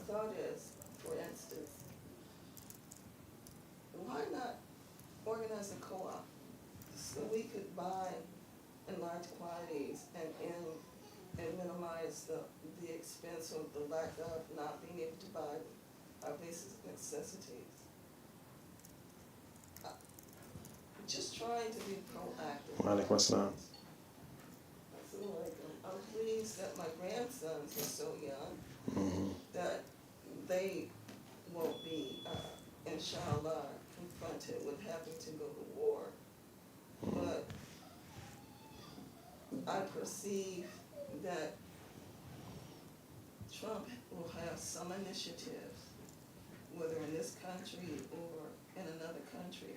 thought is, for instance, why not organize a co-op so we could buy in large quantities and minimize the expense or the lack of not being able to buy our basic necessities. Just trying to be proactive. Alaikum assalam. I'm pleased that my grandsons are so young Mm-hmm. that they won't be, inshallah, confronted with having to go to war. But I perceive that Trump will have some initiatives, whether in this country or in another country,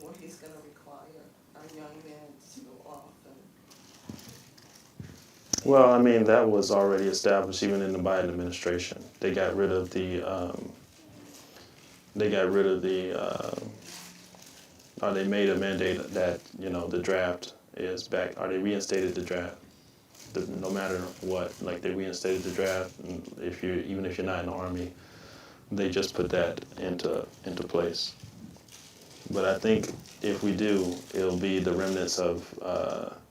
where he's going to require our young men to go off and. Well, I mean, that was already established even in the Biden administration. They got rid of the, or they made a mandate that, the draft is back, or they reinstated the draft. No matter what, like they reinstated the draft, and even if you're not in the Army, they just put that into place. But I think if we do, it'll be the remnants of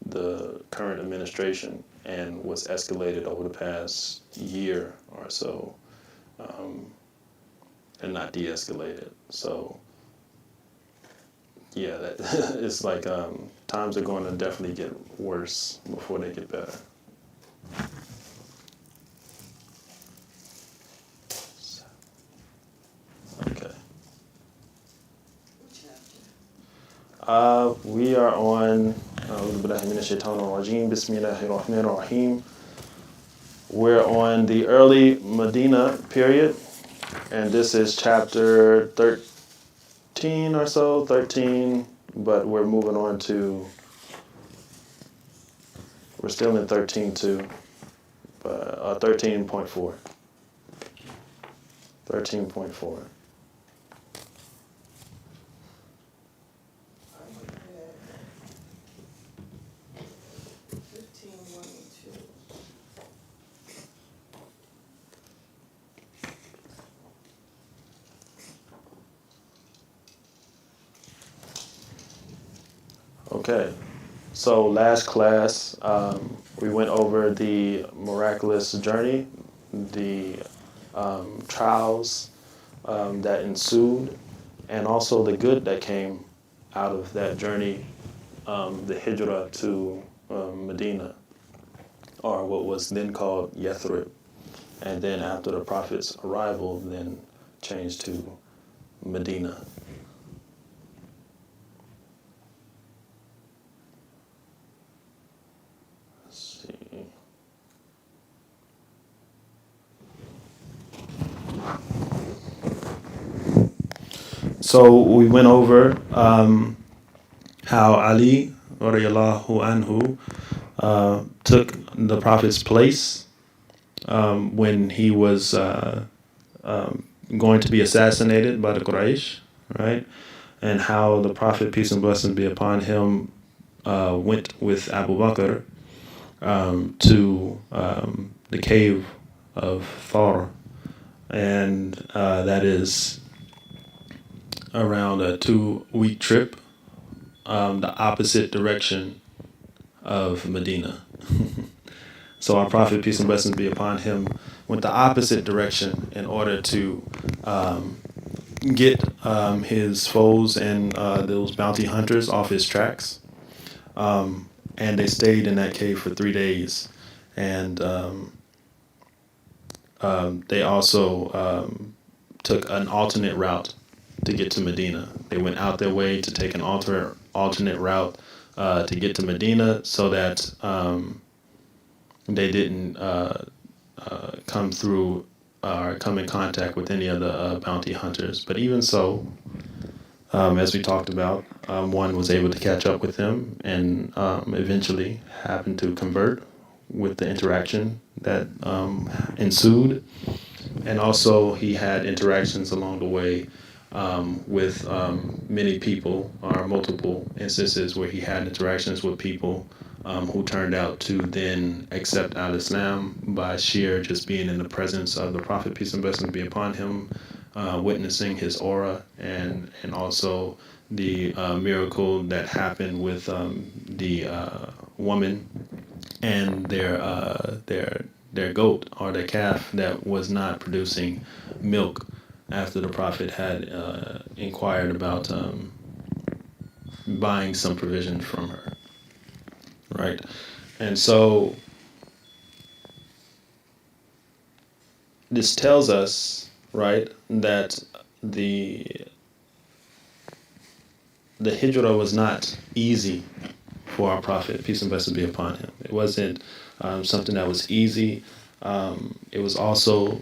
the current administration and what's escalated over the past year or so, and not de-escalated. So, yeah, it's like times are going to definitely get worse before they get better. Okay. We are on, we're on the early Medina period, and this is chapter 13 or so, 13, but we're moving on to, we're still in 13.2, but 13.4. 13.4. Okay, so last class, we went over the miraculous journey, the trials that ensued, and also the good that came out of that journey, the hijrah to Medina, or what was then called Yathrib, and then after the Prophet's arrival, then changed to Medina. So we went over how Ali radiallahu anhu took the Prophet's place when he was going to be assassinated by the Quraysh, right? And how the Prophet, peace and blessings be upon him, went with Abu Bakr to the cave of Thar, and that is around a 2-week trip, the opposite direction of Medina. So our Prophet, peace and blessings be upon him, went the opposite direction in order to get his foes and those bounty hunters off his tracks. And they stayed in that cave for 3 days. And they also took an alternate route to get to Medina. They went out their way to take an alternate route to get to Medina so that they didn't come through or come in contact with any of the bounty hunters. But even so, as we talked about, one was able to catch up with him and eventually happened to convert with the interaction that ensued. And also he had interactions along the way with many people, or multiple instances where he had interactions with people who turned out to then accept al-Islam by sheer just being in the presence of the Prophet, peace and blessings be upon him, witnessing his aura, and also the miracle that happened with the woman and their goat or their calf that was not producing milk after the Prophet had inquired about buying some provision from her, right? And so this tells us, right, that the hijrah was not easy for our Prophet, peace and blessings be upon him. It wasn't something that was easy. It was also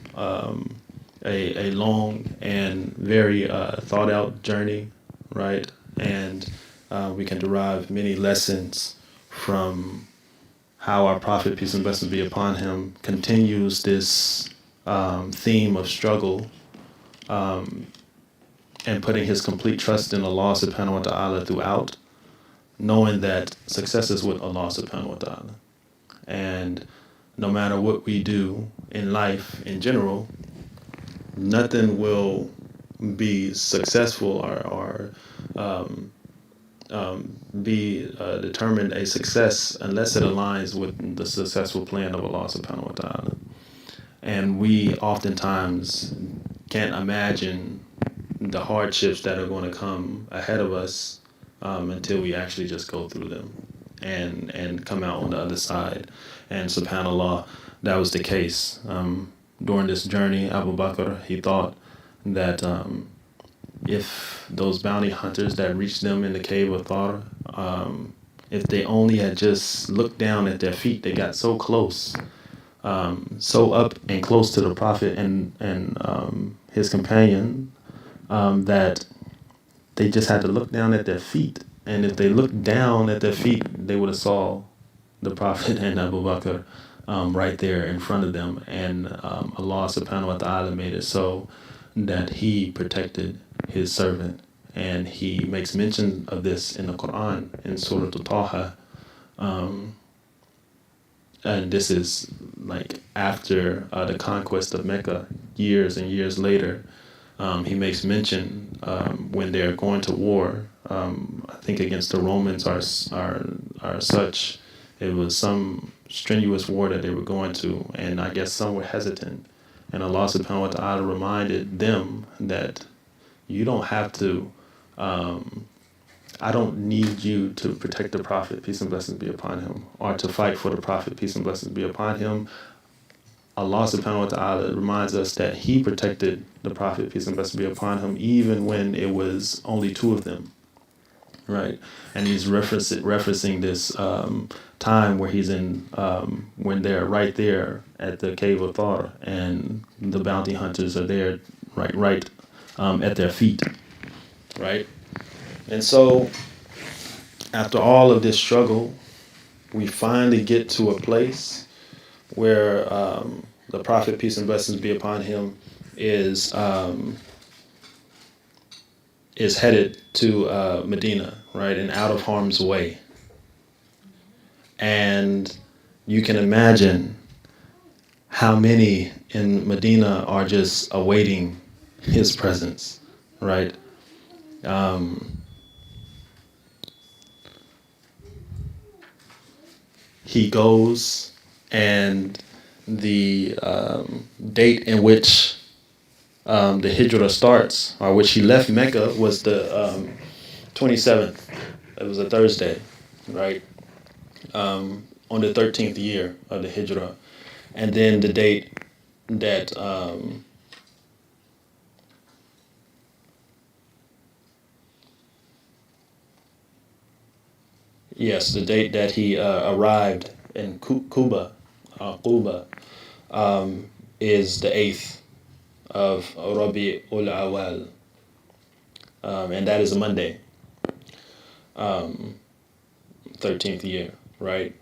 a long and very thought out journey, right? And we can derive many lessons from how our Prophet, peace and blessings be upon him, continues this theme of struggle and putting his complete trust in Allah subhanahu wa ta'ala throughout, knowing that success is with Allah subhanahu wa ta'ala. And no matter what we do in life in general, nothing will be successful or be determined a success unless it aligns with the successful plan of Allah subhanahu wa ta'ala. And we oftentimes can't imagine the hardships that are going to come ahead of us until we actually just go through them and come out on the other side. And subhanAllah, that was the case. During this journey, Abu Bakr, he thought that if those bounty hunters that reached them in the cave of Thar, if they only had just looked down at their feet, they got so close, so up and close to the Prophet and his companion, that they just had to look down at their feet. And if they looked down at their feet, they would have saw the Prophet and Abu Bakr right there in front of them. And Allah subhanahu wa ta'ala made it so that he protected his servant. And he makes mention of this in the Quran, in Surah Taha. And this is like after the conquest of Mecca, years and years later. He makes mention when they're going to war. I think against the Romans are such. It was some strenuous war that they were going to, and I guess some were hesitant. And Allah subhanahu wa ta'ala reminded them that you don't have to, I don't need you to protect the Prophet, peace and blessings be upon him, or to fight for the Prophet, peace and blessings be upon him. Allah subhanahu wa ta'ala reminds us that he protected the Prophet, peace and blessings be upon him, even when it was only two of them, right? And he's referencing this time where he's in, when they're right there at the cave of Thar, and the bounty hunters are there right at their feet, right? And so after all of this struggle, we finally get to a place where the Prophet, peace and blessings be upon him, is headed to Medina, right, and out of harm's way. And you can imagine how many in Medina are just awaiting his presence, right? He goes, and the date in which the hijrah starts, or which he left Mecca, was the 27th. It was a Thursday, right? On the 13th year of the hijrah. And then the date that yes, the date that he arrived in Quba, is the 8th of Rabi ul Awal, and that is a Monday, 13th year, right?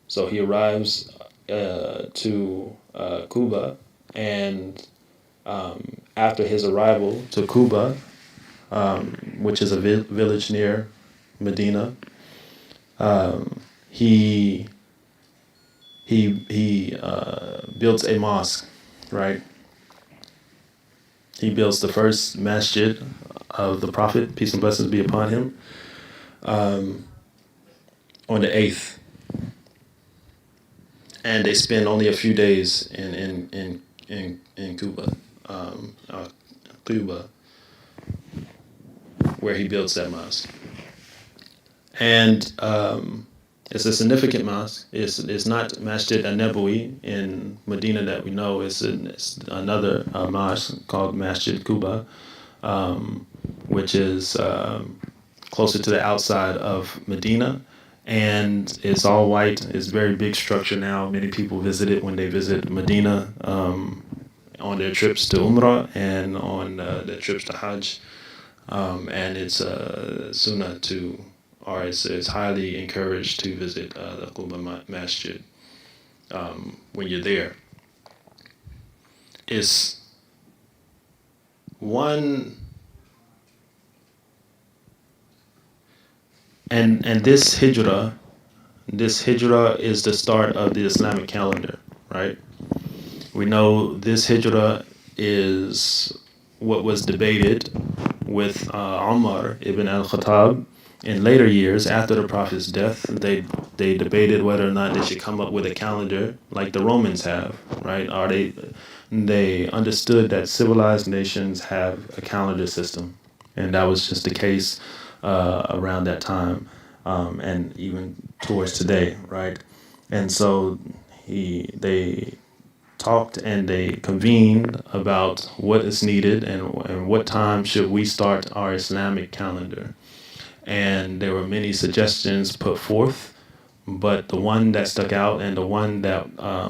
So he arrives to Quba, and after his arrival to Quba, which is a village near Medina, he built a mosque, right? He builds the first masjid of the Prophet, peace and blessings be upon him, on the 8th. And they spend only a few days in Cuba, Cuba, where he builds that mosque. And it's a significant mosque. It's not Masjid an-Nabawi in Medina that we know. It's another mosque called Masjid Cuba, which is closer to the outside of Medina. And it's all white. It's a very big structure now. Many people visit it when they visit Medina on their trips to Umrah and on their trips to Hajj. And it's a sunnah to, or it's highly encouraged to visit the Quba Masjid when you're there. It's one, and this hijrah is the start of the Islamic calendar, right? We know this hijrah is what was debated with Umar ibn al-Khattab in later years after the Prophet's death. They debated whether or not they should come up with a calendar like the Romans have, right? Or they understood that civilized nations have a calendar system, and that was just the case around that time, and even towards today, right? And so they talked and they convened about what is needed and what time should we start our Islamic calendar. And there were many suggestions put forth, but the one that stuck out and the one that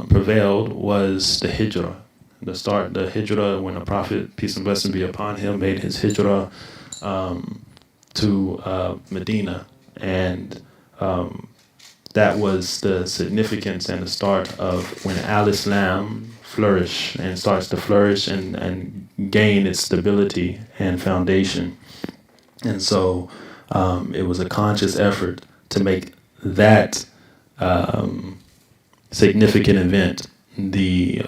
prevailed was the hijrah. The hijrah when the Prophet, peace and blessing be upon him, made his hijrah to Medina. And that was the significance and the start of when Al-Islam starts to flourish and gain its stability and foundation. And so it was a conscious effort to make that significant event the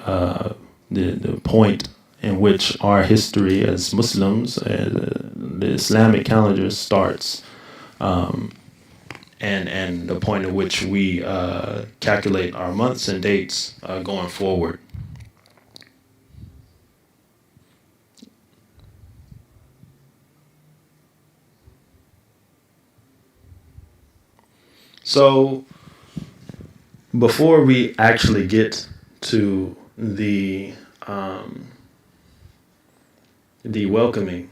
point in which our history as Muslims, the Islamic calendar starts. And the point at which we calculate our months and dates going forward. So before we actually get to the welcoming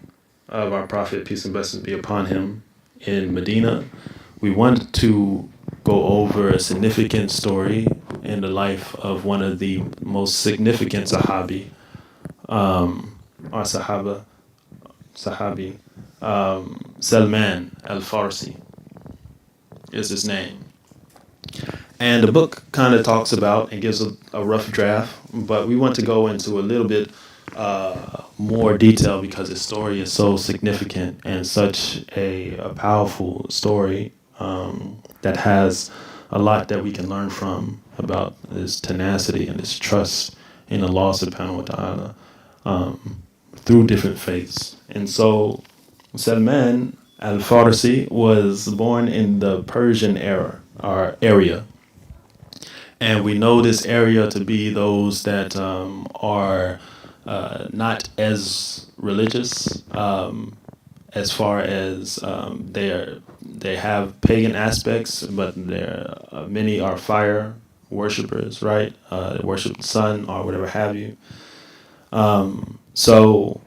of our Prophet, peace and blessings be upon him, in Medina, we want to go over a significant story in the life of one of the most significant Sahabi, or Sahabi, Salman al-Farsi is his name. And the book kind of talks about and gives a rough draft, but we want to go into a little bit more detail because his story is so significant and such a powerful story that has a lot that we can learn from about his tenacity and his trust in Allah subhanahu wa ta'ala through different faiths. And so Salman al-Farsi was born in the Persian era, or area. And we know this area to be those that are not as religious, as far as they have pagan aspects, but many are fire worshippers, right? Worship the sun or whatever have you. So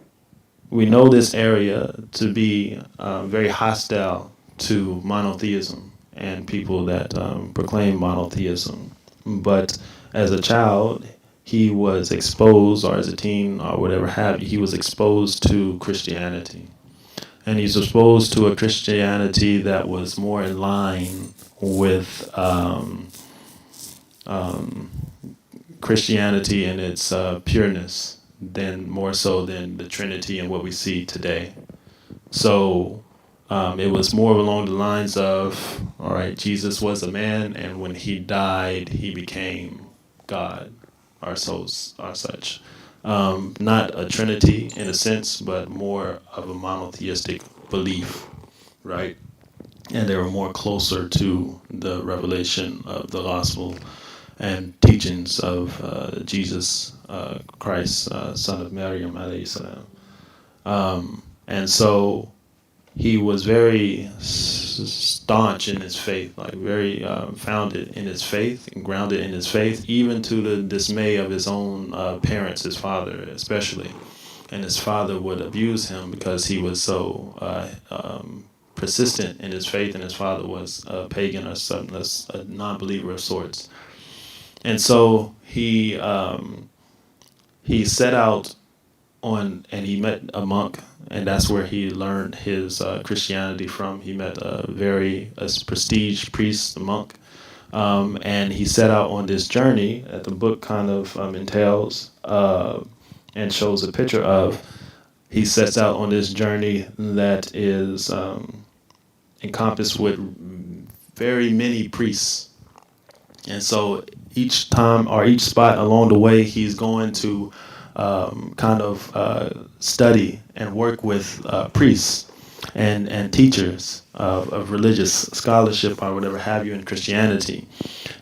we know this area to be very hostile to monotheism and people that proclaim monotheism. But as a child, he was exposed, or as a teen or whatever have you, he was exposed to Christianity. And he's exposed to a Christianity that was more in line with Christianity in its pureness, than more so than the Trinity and what we see today. So It was more along the lines of, all right, Jesus was a man, and when he died, he became God, our souls are such. Not a trinity in a sense, but more of a monotheistic belief, right? And they were more closer to the revelation of the gospel and teachings of Jesus Christ, son of Maryam, alayhi salam. And so he was very staunch in his faith, like very founded in his faith and grounded in his faith, even to the dismay of his own parents, his father especially. And his father would abuse him because he was so persistent in his faith, and his father was a pagan or something, a non-believer of sorts. And so he set out on, and he met a monk, and that's where he learned his Christianity from. He met a prestige priest, a monk, and he set out on this journey that the book kind of entails and shows a picture of. He sets out on this journey that is encompassed with very many priests. And so each time or each spot along the way, he's going to kind of study and work with priests and teachers of religious scholarship or whatever have you in Christianity.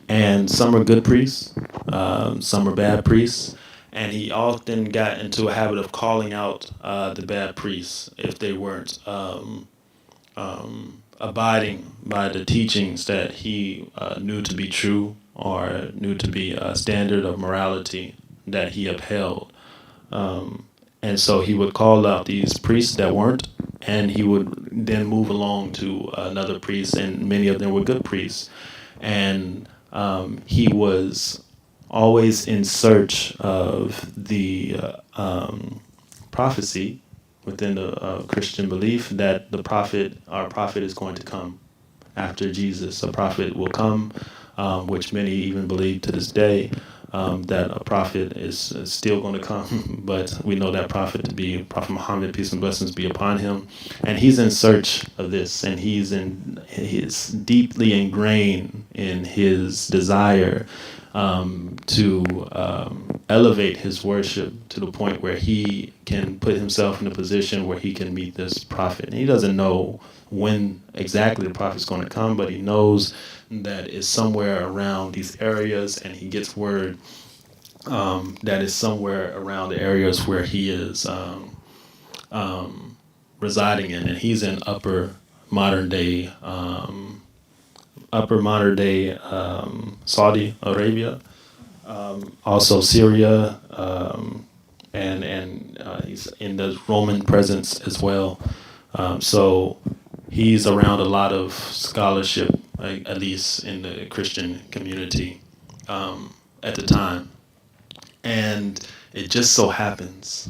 And some are good priests, some are bad priests. And he often got into a habit of calling out the bad priests if they weren't abiding by the teachings that he knew to be true or knew to be a standard of morality that he upheld. And so he would call out these priests that weren't, and he would then move along to another priest, and many of them were good priests. And he was always in search of the prophecy within the Christian belief that our prophet is going to come after Jesus. A prophet will come, which many even believe to this day, that a prophet is still going to come, but we know that prophet to be Prophet Muhammad, peace and blessings be upon him. And he's in search of this, and he's deeply ingrained in his desire to elevate his worship to the point where he can put himself in a position where he can meet this prophet. And he doesn't know when exactly the prophet's going to come, but he knows that it's somewhere around these areas, and he gets word that is somewhere around the areas where he is residing in, and he's in upper modern day Saudi Arabia, also Syria, and he's in the Roman presence as well. So he's around a lot of scholarship, at least in the Christian community at the time. And it just so happens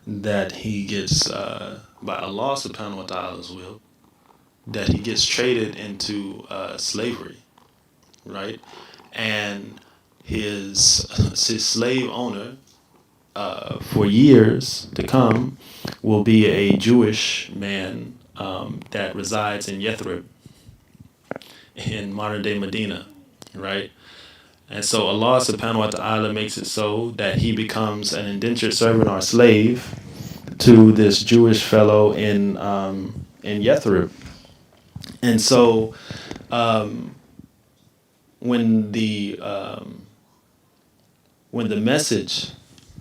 that he gets, by Allah subhanahu wa ta'ala's will, that he gets traded into slavery, right? And his slave owner, for years to come, will be a Jewish man that resides in Yathrib, in modern day Medina, right? And so Allah subhanahu wa ta'ala makes it so that he becomes an indentured servant or slave to this Jewish fellow in Yathrib. And so when the message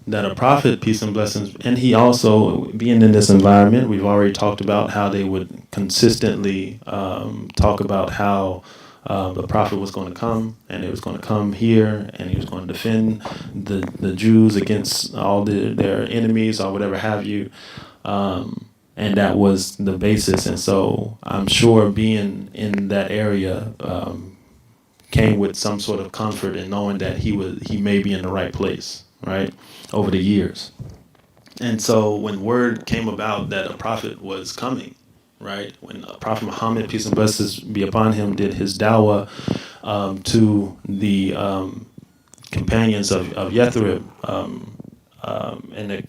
that a prophet, peace and blessings, and he also, being in this environment, we've already talked about how they would consistently talk about how the prophet was going to come, and he was going to come here, and he was going to defend the Jews against all their enemies or whatever have you. And that was the basis. And so I'm sure being in that area came with some sort of comfort in knowing that he may be in the right place, right, over the years. And so when word came about that a prophet was coming, right, when Prophet Muhammad, peace and blessings be upon him, did his dawah to the companions of Yathrib and the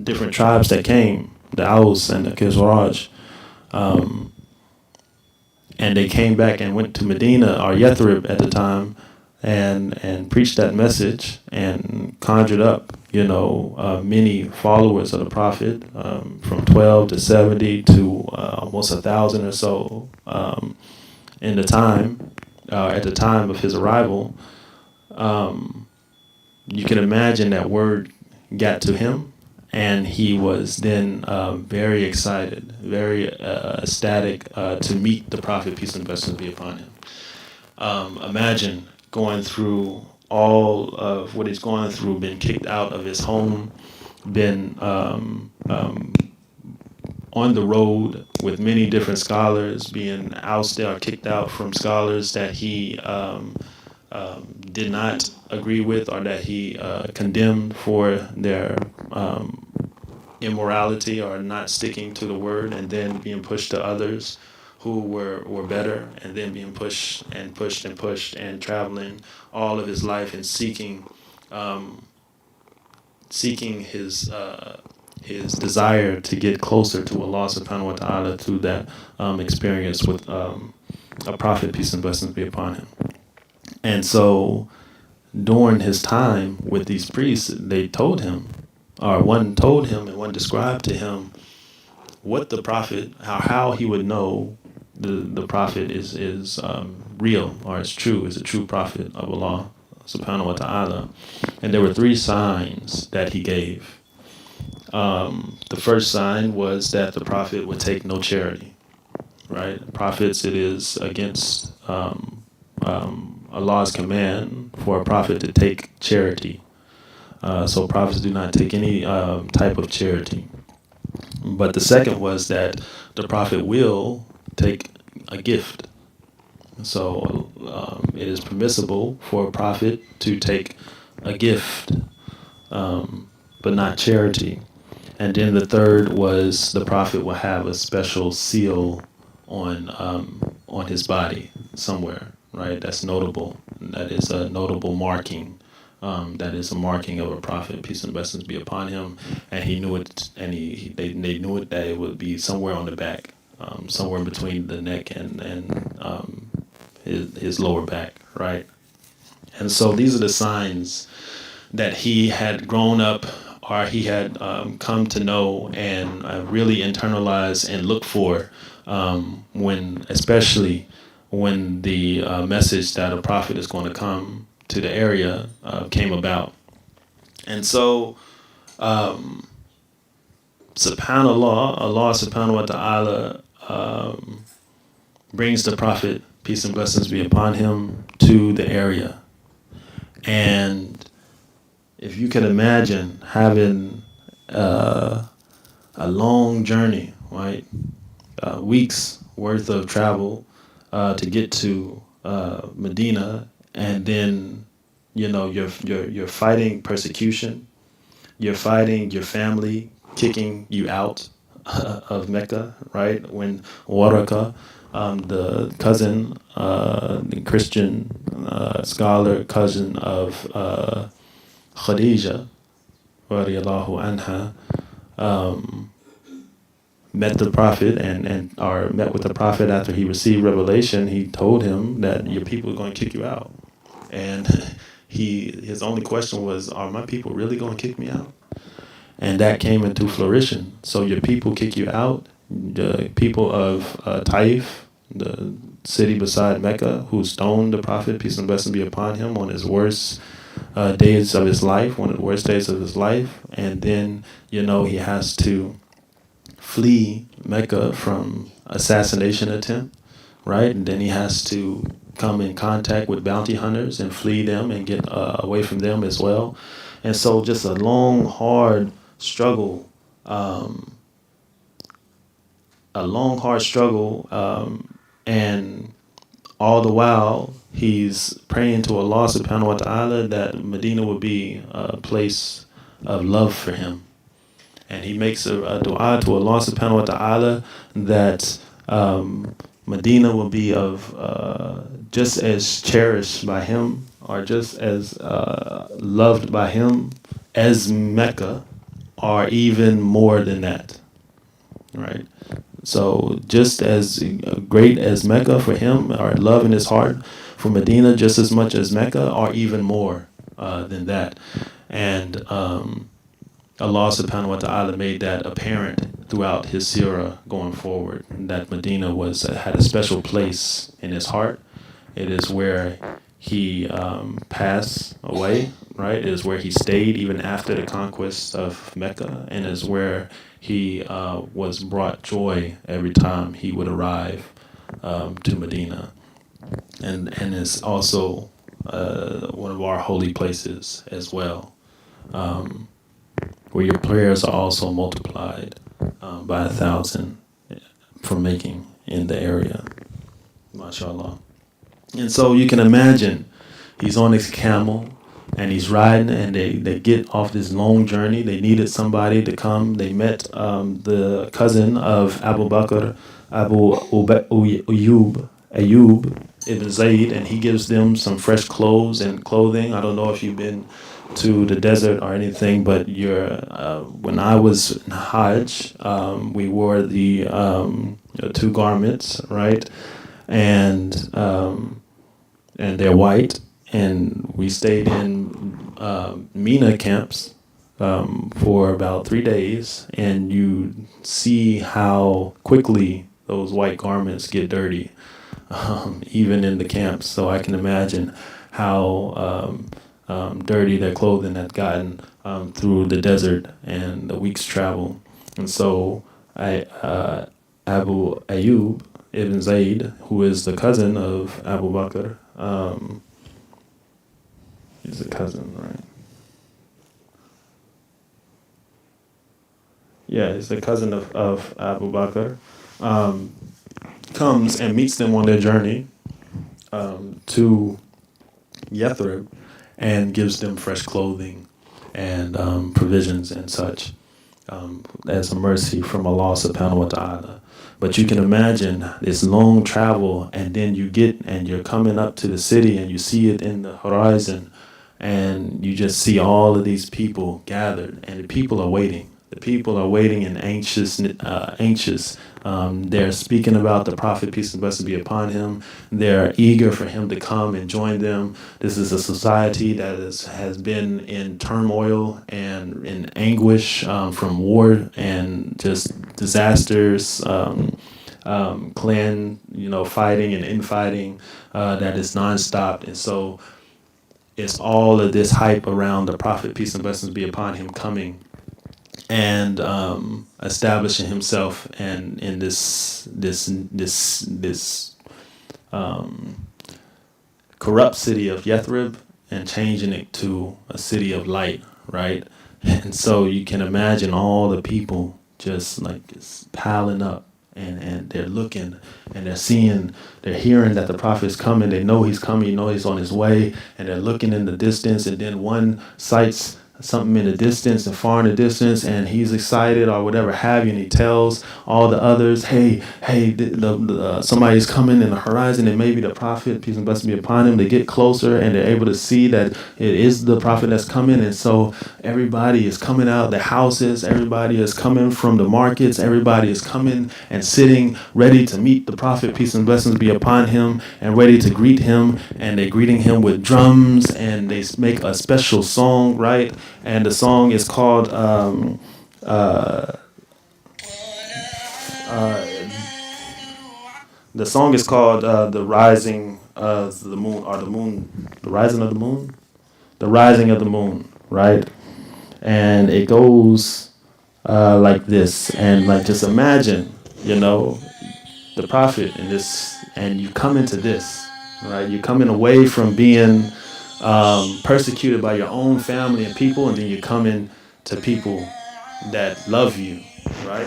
different tribes that came, the Aus and the Khizraj. And they came back and went to Medina, or Yathrib at the time, and preached that message and conjured up, many followers of the Prophet, from 12 to 70 to almost 1,000 or so in the time, at the time of his arrival. You can imagine that word got to him, and he was then very excited, very ecstatic to meet the Prophet, peace and blessings be upon him. Imagine going through all of what he's going through, been kicked out of his home, been on the road with many different scholars, being ousted or kicked out from scholars that he did not agree with, or that he condemned for their immorality or not sticking to the word, and then being pushed to others who were better, and then being pushed and pushed and pushed, and traveling all of his life and seeking his desire to get closer to Allah subhanahu wa ta'ala through that experience with a Prophet, peace and blessings be upon him. And so during his time with these priests, they told him, or one told him and one described to him what the Prophet, how he would know the Prophet is real, or is true, is a true Prophet of Allah subhanahu wa ta'ala. And there were 3 signs that he gave. The first sign was that the Prophet would take no charity, right? Prophets, it is against Allah's command for a prophet to take charity. So prophets do not take any type of charity. But the second was that the prophet will take a gift. So it is permissible for a prophet to take a gift, but not charity. And then the third was the prophet will have a special seal on his body somewhere, right? That's notable. That is a notable marking. That is a marking of a prophet, peace and blessings be upon him. And he knew it, and they knew it, that it would be somewhere on the back, somewhere in between the neck and his lower back, right? And so these are the signs that he had grown up, or he had come to know and really internalize and look for, especially when the message that a prophet is going to come to the area came about. And so, subhanAllah, Allah subhanahu wa ta'ala brings the Prophet, peace and blessings be upon him, to the area. And if you can imagine having a long journey, right? Weeks worth of travel to get to Medina, and then you're fighting persecution, you're fighting your family kicking you out of Mecca, right? When Waraka, the cousin, the Christian scholar, cousin of Khadija, radiallahu anha, met the Prophet or met with the Prophet after he received revelation. He told him that your people are going to kick you out. And his only question was, are my people really going to kick me out? And that came into fruition. So your people kick you out. The people of Taif, the city beside Mecca, who stoned the Prophet, peace and blessings be upon him, on his worst days of his life, one of the worst days of his life. And then, he has to flee Mecca from assassination attempt, right? And then he has to come in contact with bounty hunters and flee them and get away from them as well. And so just a long, hard struggle, and all the while he's praying to Allah subhanahu wa ta'ala that Medina will be a place of love for him. And he makes a dua to Allah subhanahu wa ta'ala that Medina will be of just as cherished by him, or just as loved by him as Mecca, or even more than that, right? So just as great as Mecca for him, or love in his heart for Medina, just as much as Mecca, or even more than that. And Allah subhanahu wa ta'ala made that apparent throughout his seerah going forward, that Medina had a special place in his heart. It is where he passed away, right? It is where he stayed even after the conquest of Mecca, and is where he was brought joy every time he would arrive to Medina. And it's also one of our holy places as well, where your prayers are also multiplied by 1,000 for making in the area. MashaAllah. And so you can imagine he's on his camel and he's riding, and they get off this long journey. They needed somebody to come. They met the cousin of Abu Bakr, Ayub ibn Zayd, and he gives them some fresh clothes and clothing. I don't know if you've been to the desert or anything, but when I was in Hajj, we wore the two garments, right? And they're white, and we stayed in Mina camps for about 3 days, and you see how quickly those white garments get dirty, even in the camps. So I can imagine how dirty their clothing had gotten through the desert and the week's travel. And so Abu Ayyub ibn Zayd, who is the cousin of Abu Bakr, he's a cousin, right? Yeah, he's the cousin of Abu Bakr, comes and meets them on their journey to Yathrib, and gives them fresh clothing and provisions and such, as a mercy from Allah subhanahu wa ta'ala. But you can imagine this long travel, and then you're coming up to the city, and you see it in the horizon, and you just see all of these people gathered, and the people are waiting. The people are waiting and anxious. They're speaking about the Prophet, peace and blessings be upon him. They're eager for him to come and join them. This is a society that has been in turmoil and in anguish from war and just disasters, clan, fighting and infighting that is nonstop. And so it's all of this hype around the Prophet, peace and blessings be upon him, coming and establishing himself and in this corrupt city of Yathrib, and changing it to a city of light, right? And so you can imagine all the people just piling up, and they're looking, and they're hearing that the prophet is coming. They know he's coming, he's on his way, and they're looking in the distance, and then one sights something in the distance and far in the distance, and he's excited or whatever have you, and he tells all the others, hey, somebody's coming in the horizon, and maybe the prophet, peace and blessings be upon him. They get closer, and they're able to see that it is the prophet that's coming. And so everybody is coming out of the houses, everybody is coming from the markets, everybody is coming and sitting ready to meet the prophet, peace and blessings be upon him, and ready to greet him. And they're greeting him with drums, and they make a special song, right? And the song is called the rising of the moon, or the rising of the moon, the rising of the moon, right? And it goes like this, and just imagine, the prophet in this, and you come into this, right? You're coming away from being persecuted by your own family and people, and then you come in to people that love you, right?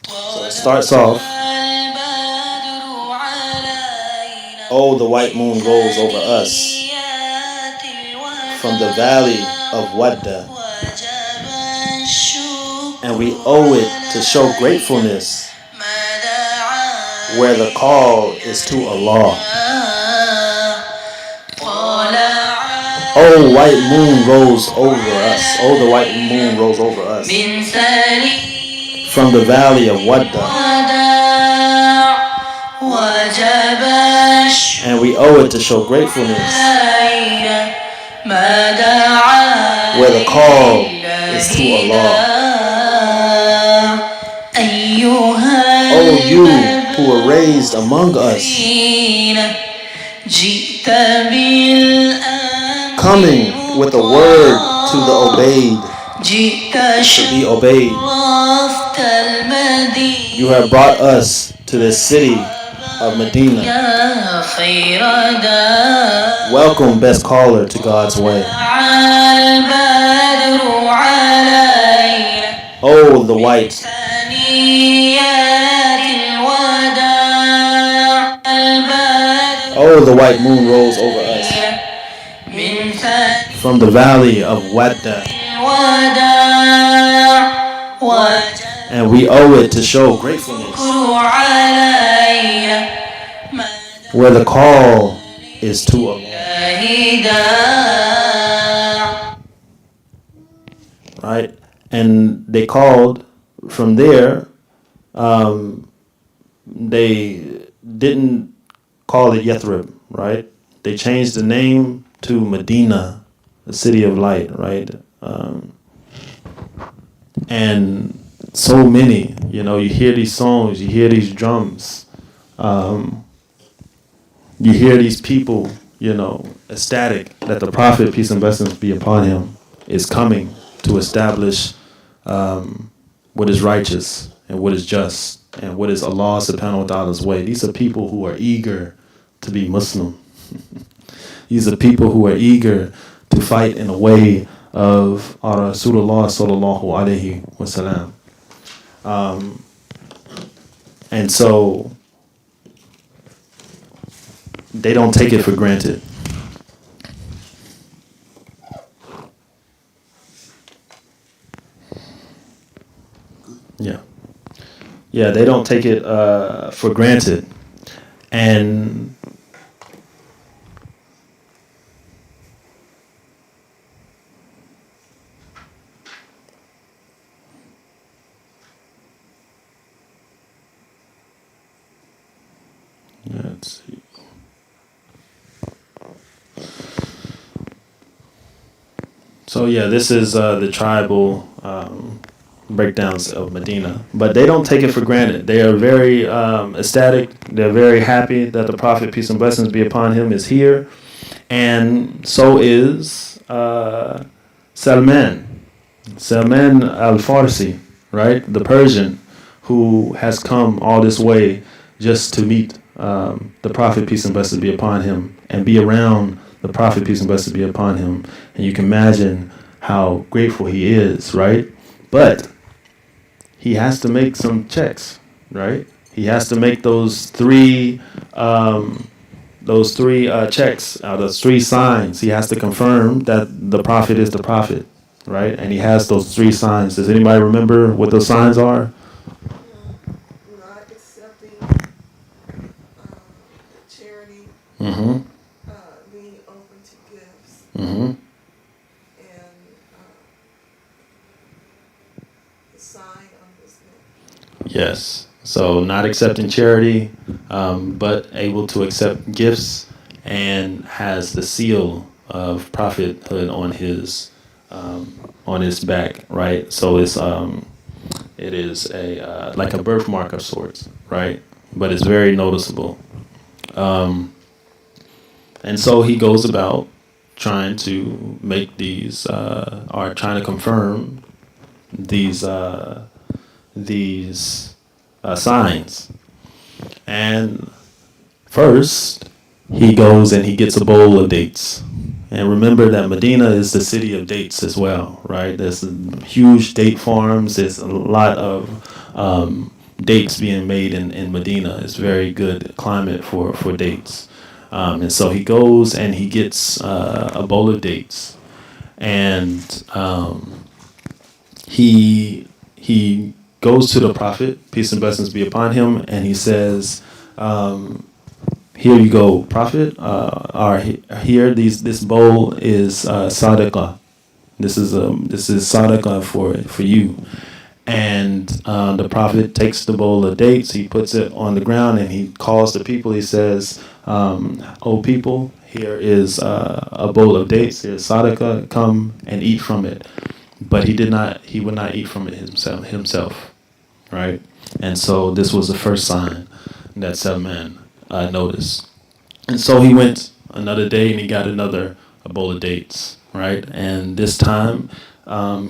So it starts off, oh, the white moon goes over us from the valley of Wadda, and we owe it to show gratefulness where the call is to Allah. Oh, white moon rose over us. Oh, the white moon rose over us. From the valley of Wadda. And we owe it to show gratefulness. Where the call is to Allah. Oh, you who were raised among us, coming with a word to the obeyed, to be obeyed. You have brought us to the city of Medina. Welcome, best caller to God's way. Oh, the white. Oh, the white moon rose over us. From the valley of Wadda. And we owe it to show gratefulness. Where the call is to Allah. Right? And they called from there. They didn't call it Yathrib, right? They changed the name to Medina, the city of light, right? And so many, you hear these songs, you hear these drums, you hear these people, ecstatic that the Prophet, peace and blessings be upon him, is coming to establish what is righteous and what is just and what is Allah subhanahu wa ta'ala's way. These are people who are eager to be Muslim. These are people who are eager to fight in a way of our Rasulullah sallallahu alayhi wa sallam. And so they don't take it for granted. Yeah, they don't take it for granted. And let's see. So this is the tribal breakdowns of Medina, but they don't take it for granted. They are very ecstatic. They're very happy that the Prophet, peace and blessings be upon him, is here, and so is Salman al-Farsi, right? The Persian, who has come all this way just to meet the Prophet, peace and blessings be upon him, and be around the Prophet, peace and blessings be upon him. And you can imagine how grateful he is, right? But he has to make some checks, right? He has to make those three checks, those three signs. He has to confirm that the Prophet is the Prophet, right? And he has those three signs. Does anybody remember what those signs are? Not accepting charity, Mm-hmm. being open to gifts, Mm-hmm. and the sign on his neck. Yes. So not accepting charity, but able to accept gifts, and has the seal of prophethood on his back, right? So it is a like a birthmark of sorts, right? But it's very noticeable. And so he goes about trying to make these, or trying to confirm these signs. And first, he goes and he gets a bowl of dates. And remember that Medina is the city of dates as well, right? There's huge date farms. There's a lot of dates being made in Medina. It's very good climate for dates. And so he goes and he gets a bowl of dates. And he goes to the Prophet, peace and blessings be upon him, and he says, here you go, Prophet. Here, this bowl is sadaqah. This is sadaqah for you. And the Prophet takes the bowl of dates, he puts it on the ground, and he calls the people. He says, "O people, here is a bowl of dates. Here's sadaqah. Come and eat from it." But he would not eat from it himself, right? And so this was the first sign that Salman noticed. And so he went another day and he got a bowl of dates, right? And this time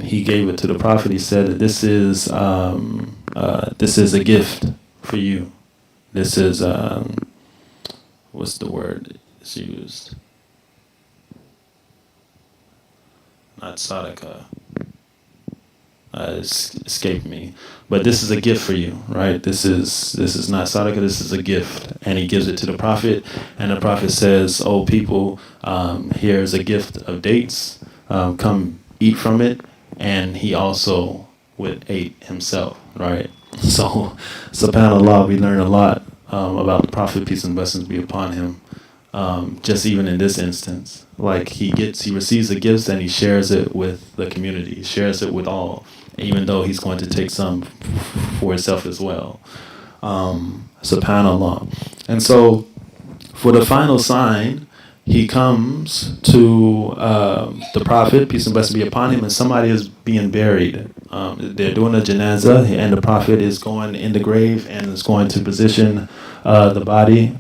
he gave it to the Prophet. He said, this is a gift for you. This is, what's the word it's used? Not sadaqah. Escaped me, but this is a gift for you, right? This is not sadaqah. This is a gift, and he gives it to the Prophet, and the Prophet says, "Oh people, here's a gift of dates. Come eat from it." And he also ate himself, right? So, subhanallah, we learn a lot about the Prophet, peace and blessings be upon him. Just even in this instance, like he receives the gifts and he shares it with the community. He shares it with all, even though he's going to take some for himself as well. Subhanallah. And so, for the final sign, he comes to the Prophet, peace and blessings be upon him, and somebody is being buried. They're doing a janazah, and the Prophet is going in the grave and is going to position the body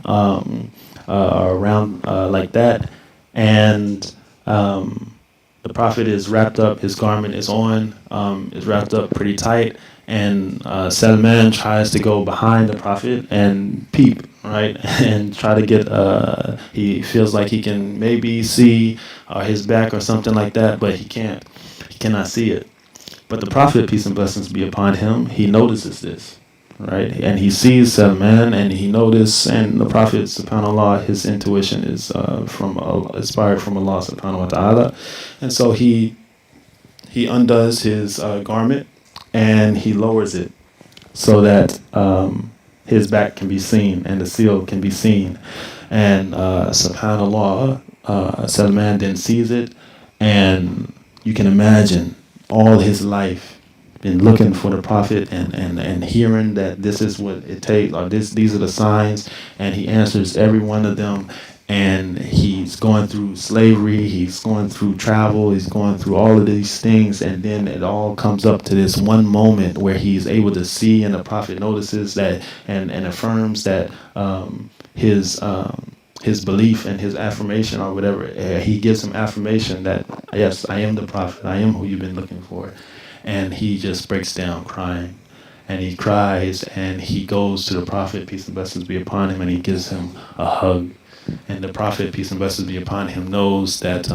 around like that. And the Prophet is wrapped up, his garment is wrapped up pretty tight, and Salman tries to go behind the Prophet and peep, right, and try to get, he feels like he can maybe see his back or something like that, but he cannot see it. But the Prophet, peace and blessings be upon him, he notices this, right, and he sees Salman, and he notices, and the Prophet, subhanAllah, his intuition is inspired from Allah subhanahu wa ta'ala, and so he undoes his garment, and he lowers it so that his back can be seen and the seal can be seen. And subhanallah, Salman then sees it, and you can imagine all his life been looking for the Prophet and hearing that this is what it takes, or these are the signs, and he answers every one of them. And he's going through slavery, he's going through travel, he's going through all of these things, and then it all comes up to this one moment where he's able to see, and the Prophet notices that and affirms that his belief and his affirmation or whatever, he gives him affirmation that, yes, I am the Prophet, I am who you've been looking for. And he just breaks down crying. And he cries, and he goes to the Prophet, peace and blessings be upon him, and he gives him a hug. And the Prophet, peace and blessings be upon him, knows that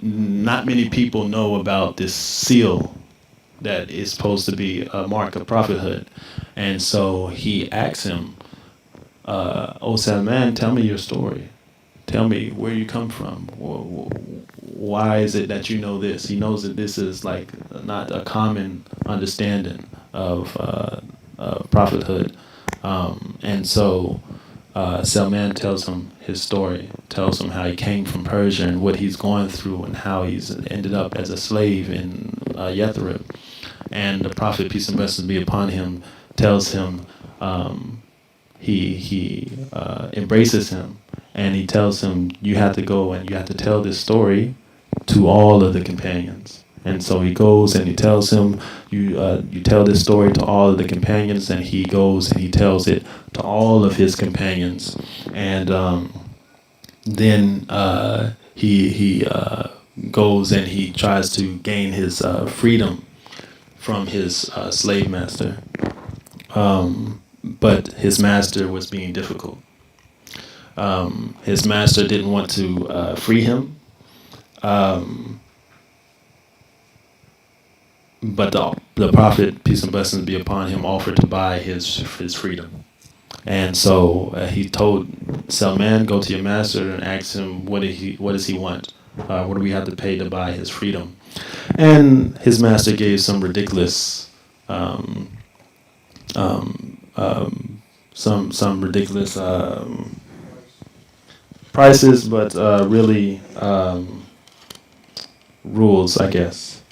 not many people know about this seal that is supposed to be a mark of prophethood. And so he asks him, "O Salman, tell me your story. Tell me where you come from. Why is it that you know this?" He knows that this is like not a common understanding of prophethood. And so Salman tells him his story, tells him how he came from Persia and what he's going through and how he's ended up as a slave in Yathrib. And the Prophet, peace and blessings be upon him, tells him, he embraces him, and he tells him, you have to go and you have to tell this story to all of the companions. And so he goes and he tells him, you tell this story to all of the companions, and he goes and he tells it to all of his companions. And then he goes and he tries to gain his freedom from his slave master. But his master was being difficult. His master didn't want to free him. But the Prophet, peace and blessings be upon him, offered to buy his freedom. And so he told Salman, go to your master and ask him what does he want? What do we have to pay to buy his freedom? And his master gave some ridiculous some ridiculous prices, but really rules, I guess.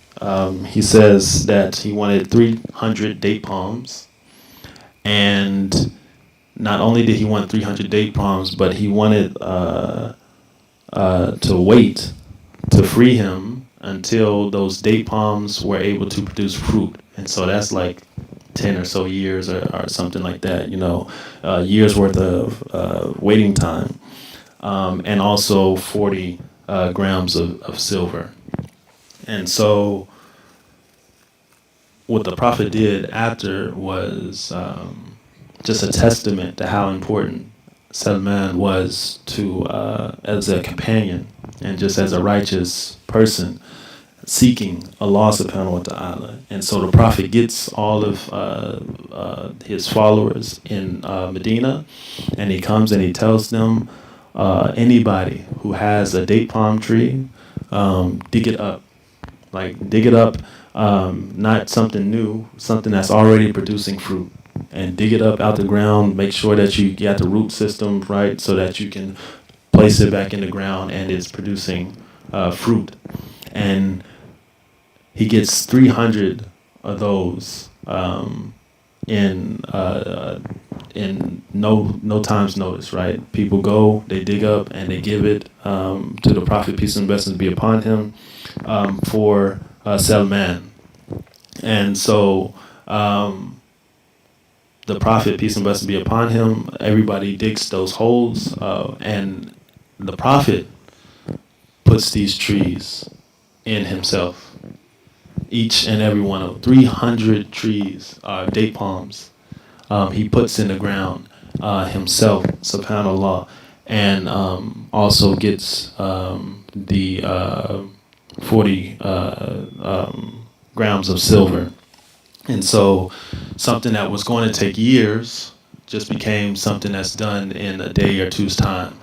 He says that he wanted 300 date palms, and not only did he want 300 date palms, but he wanted to wait to free him until those date palms were able to produce fruit. And so that's like 10 or so years or something like that, years worth of waiting time. And also 40 grams of silver. And so what the Prophet did after was just a testament to how important Salman was to as a companion and just as a righteous person seeking Allah subhanahu wa ta'ala. And so the Prophet gets all of his followers in Medina, and he comes and he tells them, anybody who has a date palm tree, dig it up. Like, dig it up, not something new, something that's already producing fruit. And dig it up out the ground, make sure that you got the root system right so that you can place it back in the ground and it's producing fruit. And he gets 300 of those in no time's notice, right? People go, they dig up, and they give it to the Prophet, peace and blessings be upon him, for Salman. And so the Prophet, peace and blessings be upon him, everybody digs those holes, and the Prophet puts these trees in himself. Each and every one of them, 300 trees, date palms, he puts in the ground himself, subhanAllah, and also gets the 40 grams of silver. And so something that was going to take years just became something that's done in a day or two's time.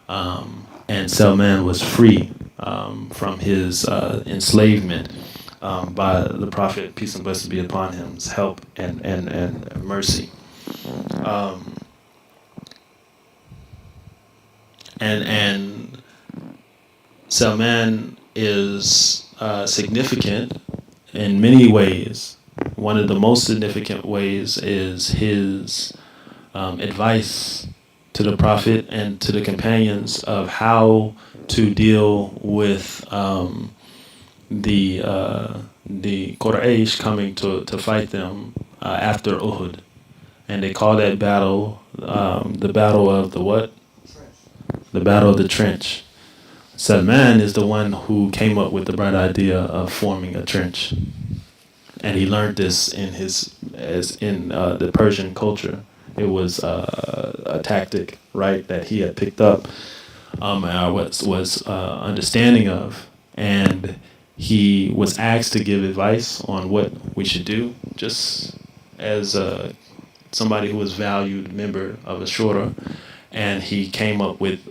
And Salman was free from his enslavement by the Prophet, peace and blessings be upon him's help and mercy. And Salman is significant in many ways. One of the most significant ways is his advice to the Prophet and to the companions of how to deal with the Quraysh coming to fight them after Uhud. And they call that battle the battle of the what? The battle of the trench. Salman is the one who came up with the bright idea of forming a trench. And he learned this in the Persian culture. It was a tactic, right, that he had picked up, was understanding of, and he was asked to give advice on what we should do, just as somebody who was valued member of a shura, and he came up with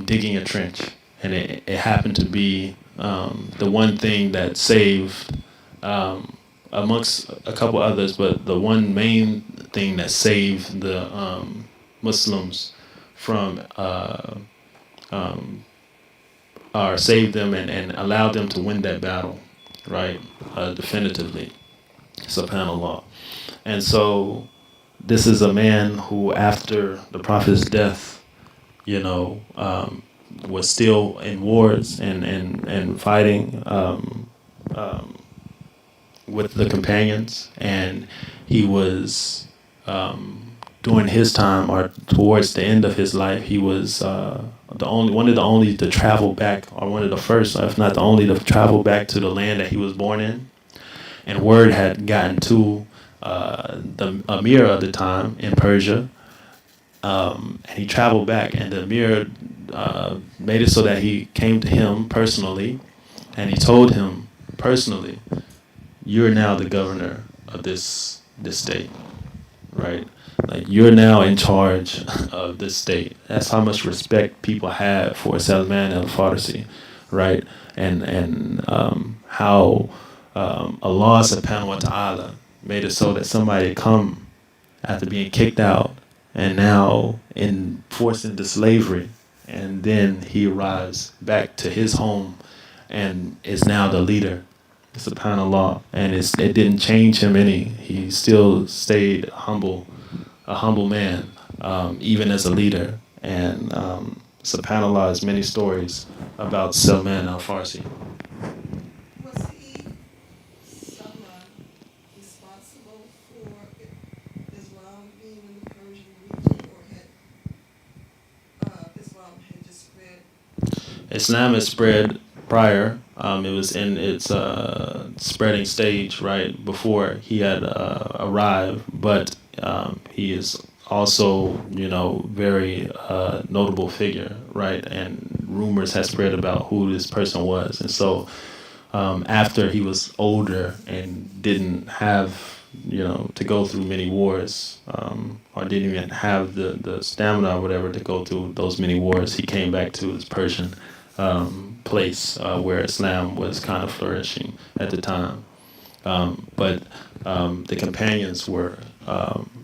digging a trench, and it happened to be the one thing that saved, amongst a couple others, but the one main thing that saved the Muslims from, or saved them and allowed them to win that battle, right, definitively, subhanAllah. And so this is a man who, after the Prophet's death, was still in wars and fighting with the companions, and he was during his time or towards the end of his life, he was one of the only to travel back, or one of the first, if not the only, to travel back to the land that he was born in. And word had gotten to the Emir of the time in Persia, and he traveled back, and the Emir made it so that he came to him personally, and he told him personally, "You're now the governor of this state, right? Like, you're now in charge of this state." That's how much respect people had for Salman al-Farsi, right? And how Allah subhanahu wa ta'ala made it so that somebody come after being kicked out and now forced into slavery. And then he arrives back to his home and is now the leader. SubhanAllah. And it didn't change him any. He still stayed humble, a humble man, even as a leader. And SubhanAllah has many stories about Salman al-Farsi. Was he someone responsible for Islam being in the Persian region, or had Islam had just spread? Islam has spread prior. It was in its spreading stage right before he had arrived, but he is also, very notable figure, right? And rumors had spread about who this person was, and so after he was older and didn't have, to go through many wars, or didn't even have the stamina or whatever to go through those many wars, he came back to his Persian place where Islam was kind of flourishing at the time. But the companions were,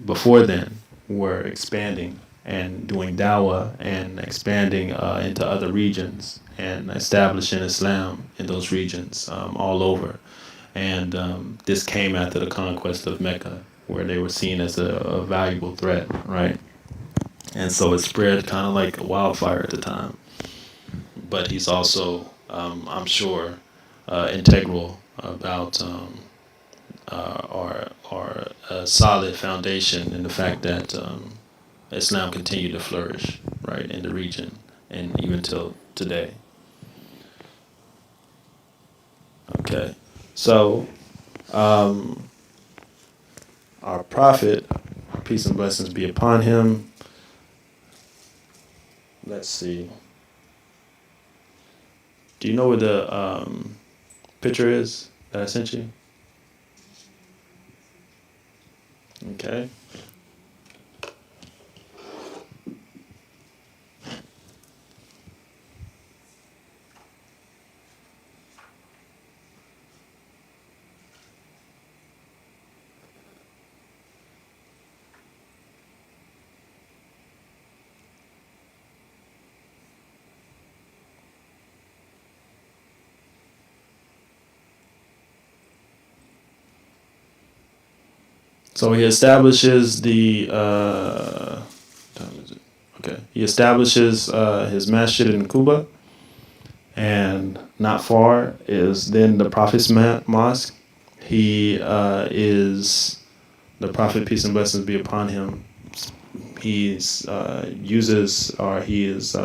before then, were expanding and doing dawah and expanding into other regions and establishing Islam in those regions all over. And this came after the conquest of Mecca, where they were seen as a valuable threat, right? And so it spread kind of like a wildfire at the time. But he's also, I'm sure, integral about or a solid foundation in the fact that Islam continued to flourish, right, in the region and even till today. Okay, so our Prophet, peace and blessings be upon him. Let's see. Do you know where the picture is that I sent you? Okay. So he establishes the he establishes his masjid in Kuba, and not far is then the Prophet's mosque. He is the Prophet, peace and blessings be upon him. He's uses or he is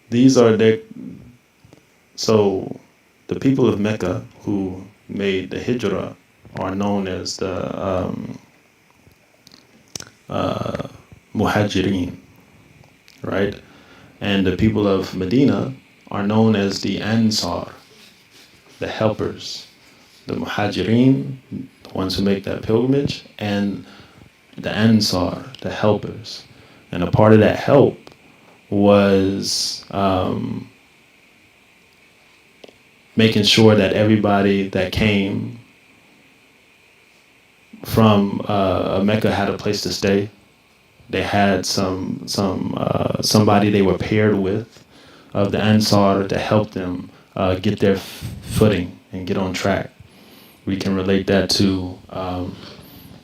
these are the so the people of Mecca who made the hijrah are known as the muhajirin, right? And the people of Medina are known as the ansar, the helpers. The muhajirin, the ones who make that pilgrimage, and the ansar, the helpers. And a part of that help was making sure that everybody that came from Mecca had a place to stay. They had somebody they were paired with of the Ansar to help them get their footing and get on track. We can relate that to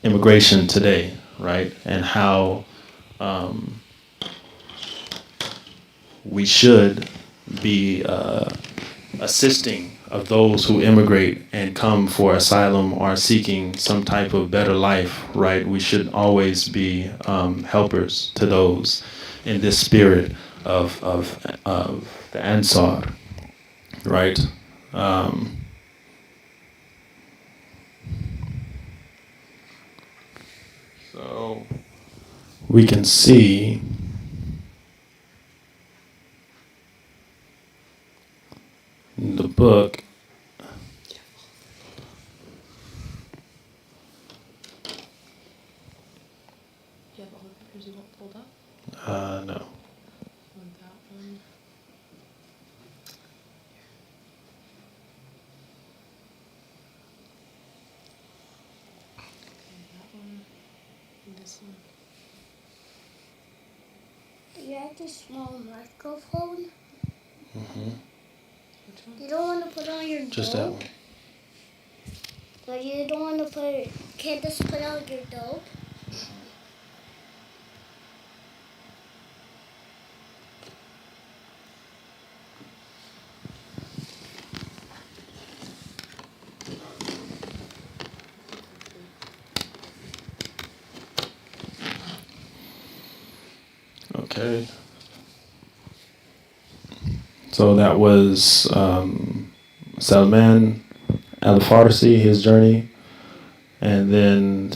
immigration today, right? And how we should be assisting of those who immigrate and come for asylum or seeking some type of better life, right? We should always be helpers to those in this spirit of the Ansar, right? So we can see in the book Do you have all the pictures you want pulled up? no. You want that one? Okay, that one. You have this small microphone. Mm-hmm. Which one? You don't want to put on your Just that dope. one. But you don't want to can't just put on your dope. Okay. So that was Salman al-Farsi, his journey, and then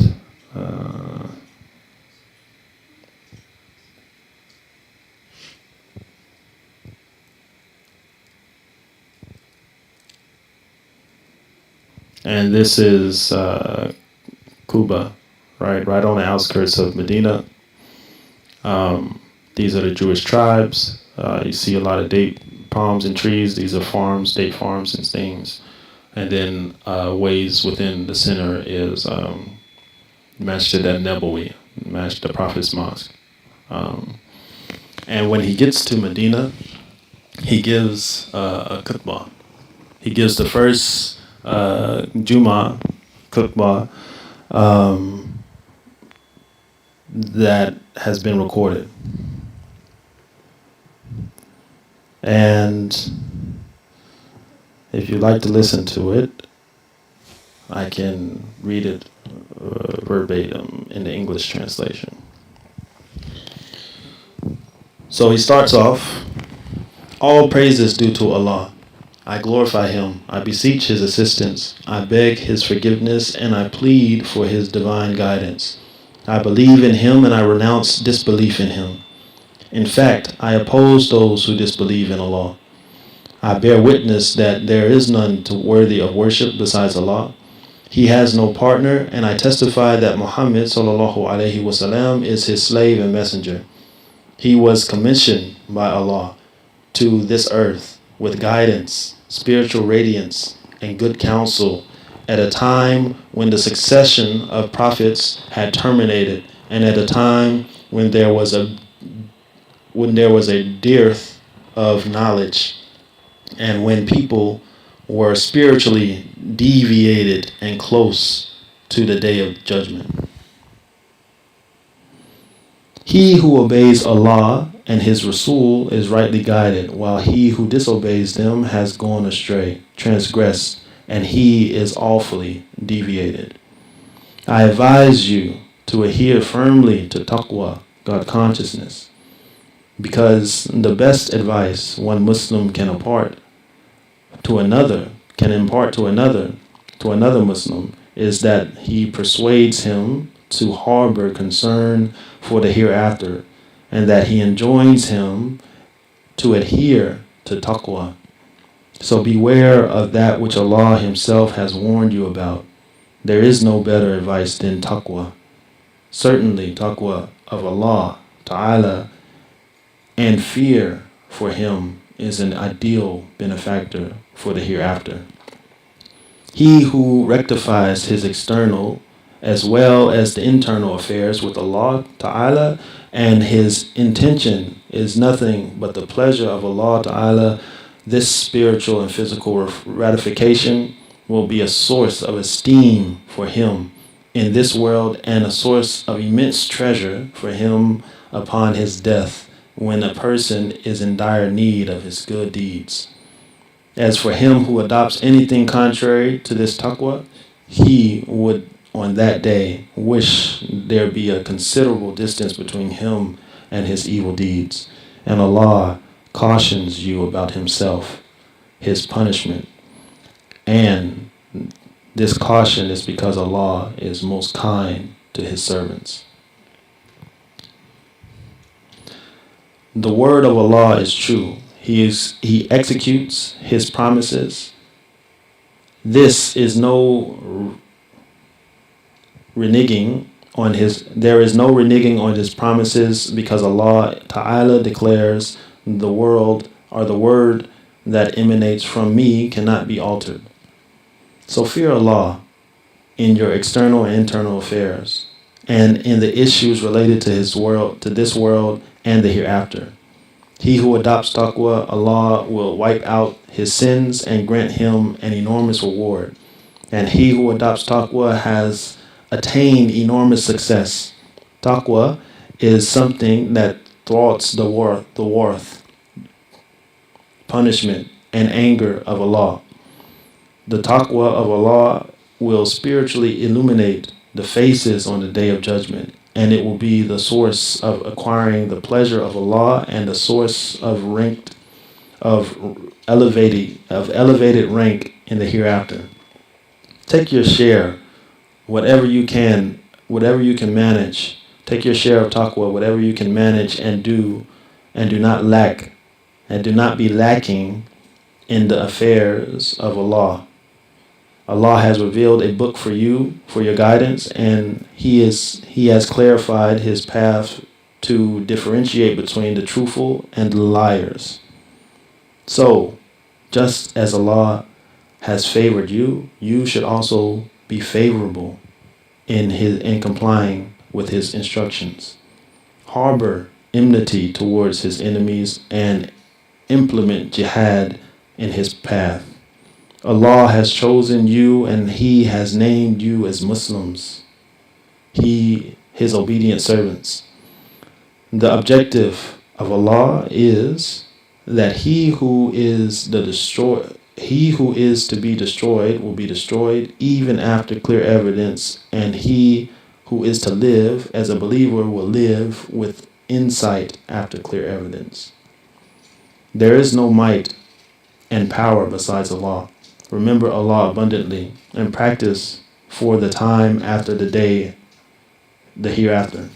and this is Kuba, right on the outskirts of Medina. These are the Jewish tribes. You see a lot of date palms and trees. These are farms, date farms and things. And then ways within the center is Masjid al-Nabawi, the Prophet's Mosque. And when he gets to Medina, he gives a khutbah. He gives the first Jumu'ah khutbah that has been recorded. And if you'd like to listen to it, I can read it verbatim in the English translation. So he starts off, all praise is due to Allah. I glorify Him, I beseech His assistance, I beg His forgiveness, and I plead for His divine guidance. I believe in Him and I renounce disbelief in Him. In fact, I oppose those who disbelieve in Allah. I bear witness that there is none worthy of worship besides Allah. He has no partner, and I testify that Muhammad ﷺ is His slave and messenger. He was commissioned by Allah to this earth with guidance, spiritual radiance, and good counsel at a time when the succession of prophets had terminated, and at a time when there was a dearth of knowledge, and when people were spiritually deviated and close to the day of judgment. He who obeys Allah and His Rasul is rightly guided, while he who disobeys them has gone astray, transgressed, and he is awfully deviated. I advise you to adhere firmly to taqwa, God consciousness, because the best advice one Muslim can impart to another Muslim is that he persuades him to harbor concern for the hereafter, and that he enjoins him to adhere to taqwa. So beware of that which Allah Himself has warned you about. There is no better advice than taqwa. Certainly taqwa of Allah Ta'ala and fear for Him is an ideal benefactor for the hereafter. He who rectifies his external as well as the internal affairs with Allah Ta'ala, and his intention is nothing but the pleasure of Allah Ta'ala, this spiritual and physical ratification will be a source of esteem for him in this world and a source of immense treasure for him upon his death, when a person is in dire need of his good deeds. As for him who adopts anything contrary to this taqwa, he would on that day wish there be a considerable distance between him and his evil deeds. And Allah cautions you about Himself, His punishment. And this caution is because Allah is most kind to His servants. The word of Allah is true. He executes His promises. This is no reneging on there is no reneging on His promises, because Allah Ta'ala declares the word that emanates from me cannot be altered. So fear Allah in your external and internal affairs, and in the issues related to this world and the hereafter. He who adopts taqwa, Allah will wipe out his sins and grant him an enormous reward. And he who adopts taqwa has attained enormous success. Taqwa is something that thwarts the worth, punishment, and anger of Allah. The taqwa of Allah will spiritually illuminate the faces on the day of judgment, and it will be the source of acquiring the pleasure of Allah and the source of elevated rank in the hereafter. Take your share, whatever you can manage. Take your share of taqwa, whatever you can manage and do not lack, and do not be lacking in the affairs of Allah. Allah has revealed a book for you, for your guidance, and He has clarified His path to differentiate between the truthful and the liars. So, just as Allah has favored you, you should also be favorable in complying with His instructions. Harbor enmity towards His enemies and implement jihad in His path. Allah has chosen you and He has named you as Muslims, His obedient servants. The objective of Allah is that he who is to be destroyed will be destroyed even after clear evidence, and he who is to live as a believer will live with insight after clear evidence. There is no might and power besides Allah. Remember Allah abundantly and practice for the time after the day, the hereafter.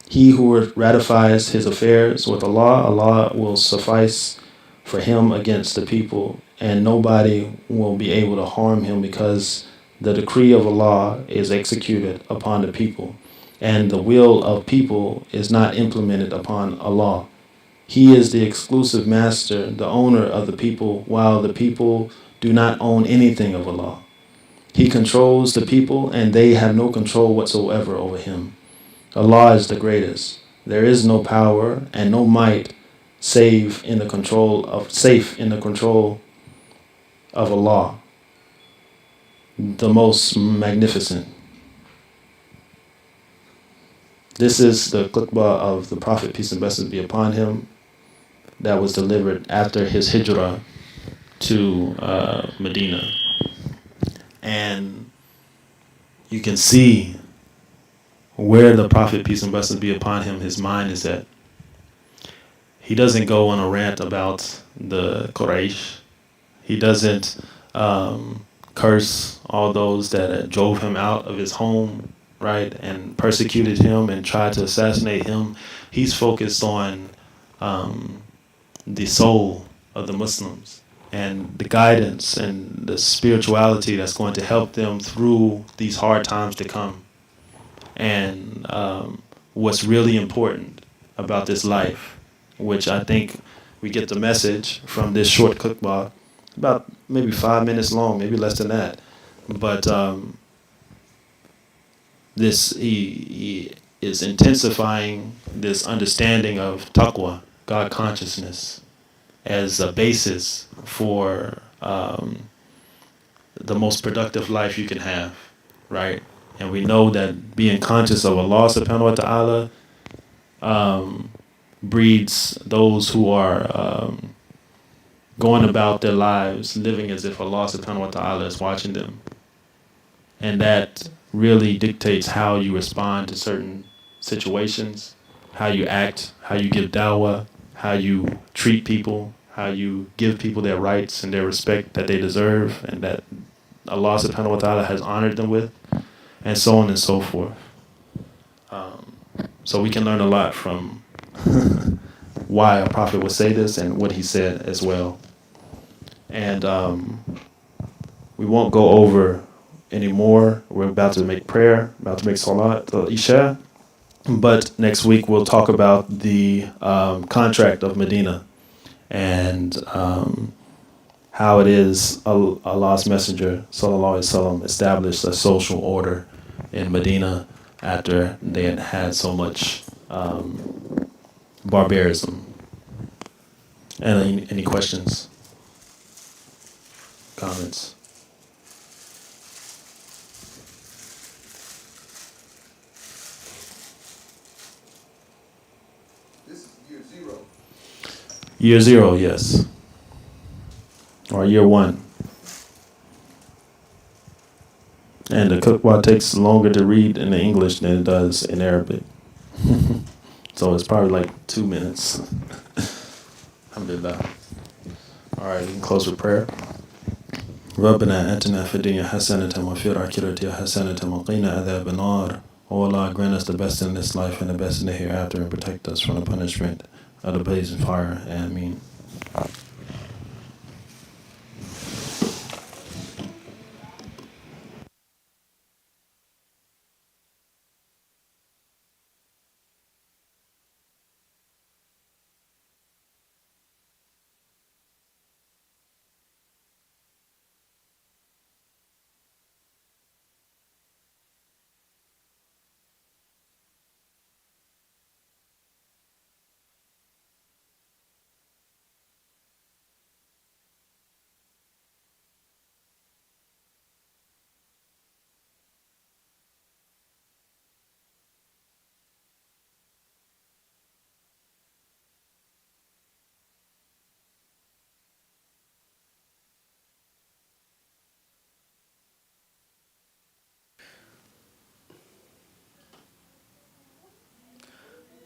He who ratifies his affairs with Allah, Allah will suffice for him against the people, and nobody will be able to harm him, because the decree of Allah is executed upon the people, and the will of people is not implemented upon Allah. He is the exclusive master, the owner of the people, while the people do not own anything of Allah. He controls the people, and they have no control whatsoever over him. Allah is the greatest. There is no power and no might safe in the control of Allah, the most magnificent. This is the khutbah of the Prophet, peace and blessings be upon him, that was delivered after his hijrah to Medina. And you can see where the Prophet, peace and blessings be upon him, his mind is at. He doesn't go on a rant about the Quraysh. He doesn't curse all those that drove him out of his home, right, and persecuted him and tried to assassinate him. He's focused on the soul of the Muslims and the guidance and the spirituality that's going to help them through these hard times to come. And what's really important about this life, which I think we get the message from this short khutbah, about maybe 5 minutes long, maybe less than that. But he is intensifying this understanding of taqwa, God consciousness, as a basis for the most productive life you can have, right? And we know that being conscious of Allah subhanahu wa ta'ala breeds those who are going about their lives living as if Allah subhanahu wa ta'ala is watching them. And that really dictates how you respond to certain situations, how you act, how you give dawah, how you treat people, how you give people their rights and their respect that they deserve and that Allah subhanahu wa ta'ala has honored them with, and so on and so forth. So we can learn a lot from why a prophet would say this and what he said as well. And we won't go over anymore. We're about to make prayer, about to make salat, Isha. But next week we'll talk about the contract of Medina and how it is Allah's Messenger sallallahu alaihi wasallam established a social order in Medina after they had had so much barbarism. And any questions, comments? This is year 0. Year 0, yes. Or year 1. And the Qur'an takes longer to read in the English than it does in Arabic. So it's probably like 2 minutes. Alhamdulillah. All right, we can close with prayer. ربنا آتنا في الدنيا حسنة وفي الآخرة حسنة وقنا عذاب النار. O Allah, grant us the best in this life and the best in the hereafter, and protect us from the punishment of the blazing fire. Ameen.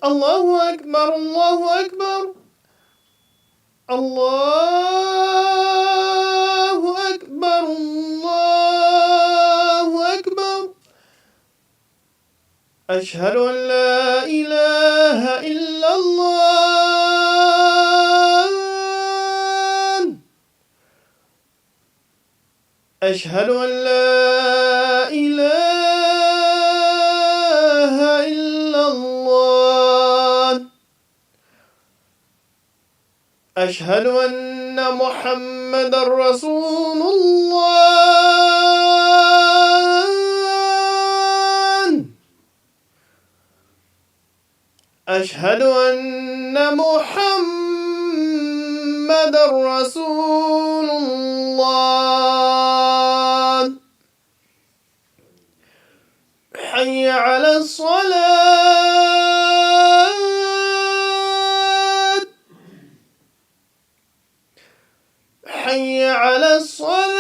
Allahu Akbar, Allahu Akbar. Allahu Akbar, Allahu Akbar. أشهد أن لا إله إلا الله. أشهد أن لا إله إلا الله. أشهد أن محمد رسول الله. أشهد أن محمد رسول الله. حي على الصلاة. حي على الصلاة.